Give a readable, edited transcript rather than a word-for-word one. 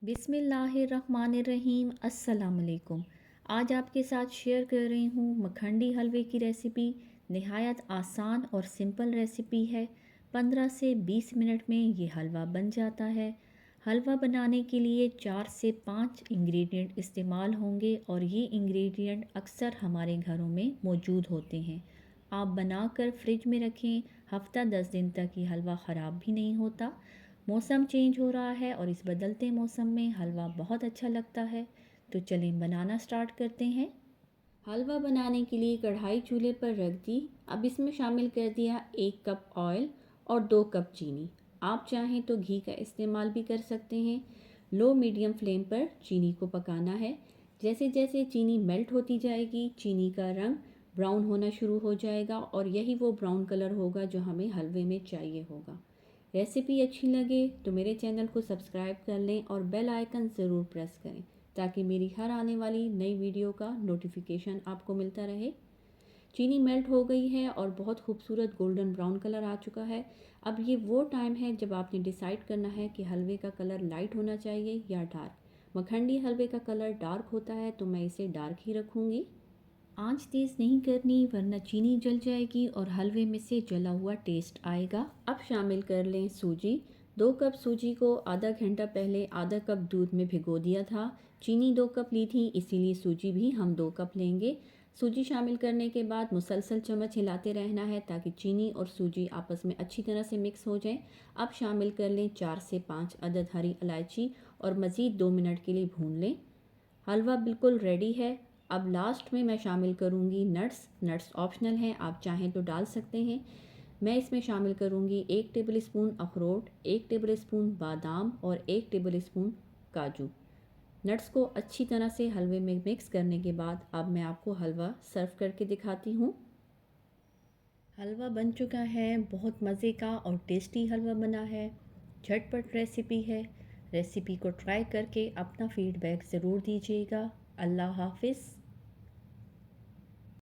बिस्मिल्लाहिर्रहमानिर्रहीम। अस्सलाम वालेकुम। आज आपके साथ शेयर कर रही हूँ मखंडी हलवे की रेसिपी। नहायत आसान और सिंपल रेसिपी है। 15 से 20 मिनट में ये हलवा बन जाता है। हलवा बनाने के लिए 4 से 5 इंग्रेडिएंट इस्तेमाल होंगे और ये इंग्रेडिएंट अक्सर हमारे घरों में मौजूद होते हैं। आप बनाकर फ्रिज में रखें, हफ्ता 10 दिन तक ये हलवा ख़राब भी नहीं होता। मौसम चेंज हो रहा है और इस बदलते मौसम में हलवा बहुत अच्छा लगता है। तो चलें बनाना स्टार्ट करते हैं। हलवा बनाने के लिए कढ़ाई चूल्हे पर रख दी। अब इसमें शामिल कर दिया 1 कप ऑयल और 2 कप चीनी। आप चाहें तो घी का इस्तेमाल भी कर सकते हैं। लो मीडियम फ्लेम पर चीनी को पकाना है। जैसे जैसे चीनी मेल्ट होती जाएगी, चीनी का रंग ब्राउन होना शुरू हो जाएगा और यही वो ब्राउन कलर होगा जो हमें हलवे में चाहिए होगा। रेसिपी अच्छी लगे तो मेरे चैनल को सब्सक्राइब कर लें और बेल आइकन ज़रूर प्रेस करें ताकि मेरी हर आने वाली नई वीडियो का नोटिफिकेशन आपको मिलता रहे। चीनी मेल्ट हो गई है और बहुत खूबसूरत गोल्डन ब्राउन कलर आ चुका है। अब ये वो टाइम है जब आपने डिसाइड करना है कि हलवे का कलर लाइट होना चाहिए या डार्क। मखंडी हलवे का कलर डार्क होता है तो मैं इसे डार्क ही रखूँगी। आंच तेज़ नहीं करनी वरना चीनी जल जाएगी और हलवे में से जला हुआ टेस्ट आएगा। अब शामिल कर लें सूजी। 2 कप सूजी को आधा घंटा पहले आधा कप दूध में भिगो दिया था। चीनी 2 कप ली थी, इसीलिए सूजी भी हम 2 कप लेंगे। सूजी शामिल करने के बाद मुसलसल चम्मच हिलाते रहना है ताकि चीनी और सूजी आपस में अच्छी तरह से मिक्स हो जाए। अब शामिल कर लें 4 से 5 अदद हरी इलायची और मज़ीद 2 मिनट के लिए भून लें। हलवा बिल्कुल रेडी है। अब लास्ट में मैं शामिल करूँगी नट्स। नट्स ऑप्शनल हैं, आप चाहें तो डाल सकते हैं। मैं इसमें शामिल करूँगी 1 टेबल स्पून अखरोट, 1 टेबल स्पून बादाम और 1 टेबल स्पून काजू। नट्स को अच्छी तरह से हलवे में मिक्स करने के बाद अब मैं आपको हलवा सर्व करके दिखाती हूँ। हलवा बन चुका है, बहुत मज़े का और टेस्टी हलवा बना है। झटपट रेसिपी है। रेसिपी को ट्राई करके अपना फीडबैक ज़रूर दीजिएगा। अल्लाह हाफिज़।